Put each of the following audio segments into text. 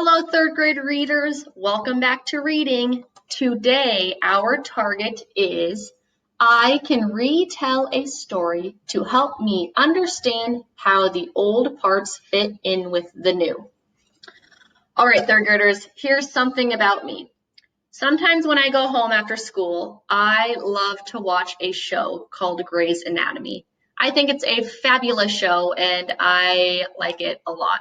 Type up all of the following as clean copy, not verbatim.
Hello, third grade readers. Welcome back to reading. Today, our target is I can retell a story to help me understand how the old parts fit in with the new. All right, third graders, here's something about me. Sometimes when I go home after school, I love to watch a show called Grey's Anatomy. I think it's a fabulous show and I like it a lot.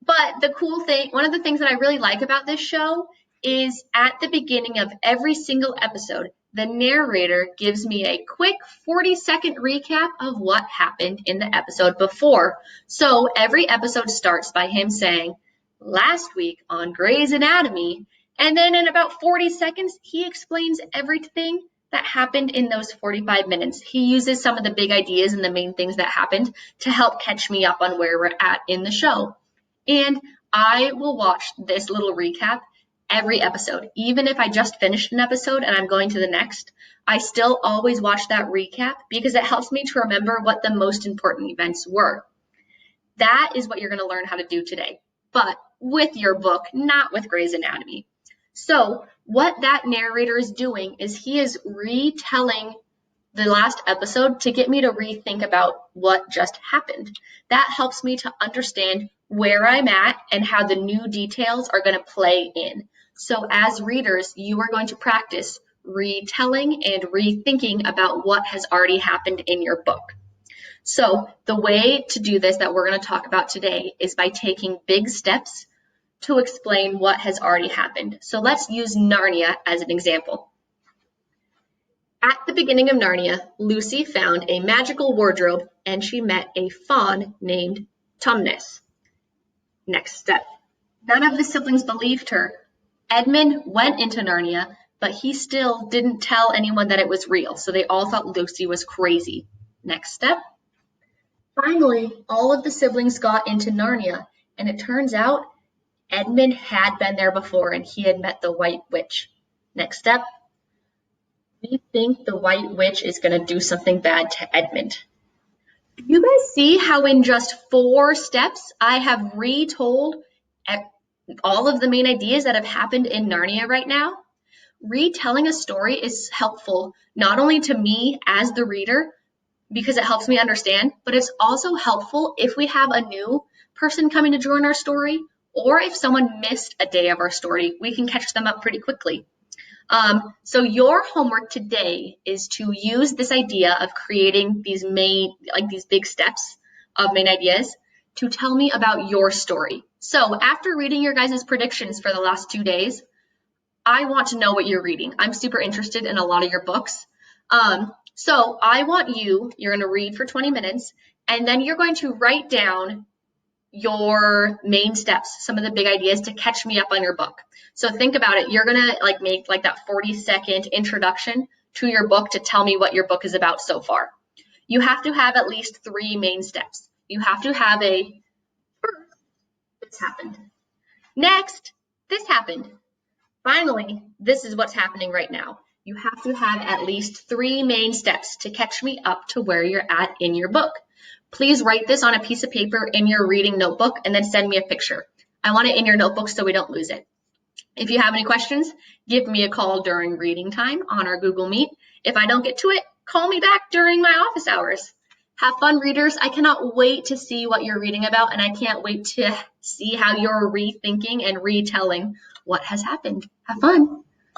But the cool thing, one of the things that I really like about this show is at the beginning of every single episode, the narrator gives me a quick 40-second recap of what happened in the episode before. So every episode starts by him saying, last week on Grey's Anatomy, and then in about 40 seconds, he explains everything that happened in those 45 minutes. He uses some of the big ideas and the main things that happened to help catch me up on where we're at in the show. And I will watch this little recap every episode. Even if I just finished an episode and I'm going to the next, I still always watch that recap because it helps me to remember what the most important events were. That is what you're going to learn how to do today, but with your book, not with Grey's Anatomy. So what that narrator is doing is he is retelling the last episode to get me to rethink about what just happened. That helps me to understand where I'm at and how the new details are going to play in. So as readers, you are going to practice retelling and rethinking about what has already happened in your book. So the way to do this that we're going to talk about today is by taking big steps to explain what has already happened. So let's use Narnia as an example. At the beginning of Narnia, Lucy found a magical wardrobe and she met a faun named Tumnus. Next step. None of the siblings believed her. Edmund went into Narnia, but he still didn't tell anyone that it was real, so they all thought Lucy was crazy. Next step. Finally, all of the siblings got into Narnia, and it turns out Edmund had been there before and he had met the White Witch. Next step. We think the White Witch is going to do something bad to Edmund. Do you guys see how in just 4 steps I have retold all of the main ideas that have happened in Narnia right now? Retelling a story is helpful not only to me as the reader, because it helps me understand, but it's also helpful if we have a new person coming to join our story, or if someone missed a day of our story, we can catch them up pretty quickly. So your homework today is to use this idea of creating these big steps of main ideas to tell me about your story. So after reading your guys' predictions for the last 2 days, I want to know what you're reading. I'm super interested in a lot of your books. So I want you're going to read for 20 minutes, and then you're going to write down your main steps, some of the big ideas to catch me up on your book. So think about it. You're going to make that 40-second introduction to your book to tell me what your book is about so far. You have to have at least 3 main steps. You have to have a first, this happened. Next, this happened. Finally, this is what's happening right now. You have to have at least 3 main steps to catch me up to where you're at in your book. Please write this on a piece of paper in your reading notebook and then send me a picture. I want it in your notebook so we don't lose it. If you have any questions, give me a call during reading time on our Google Meet. If I don't get to it, call me back during my office hours. Have fun, readers. I cannot wait to see what you're reading about, and I can't wait to see how you're rethinking and retelling what has happened. Have fun.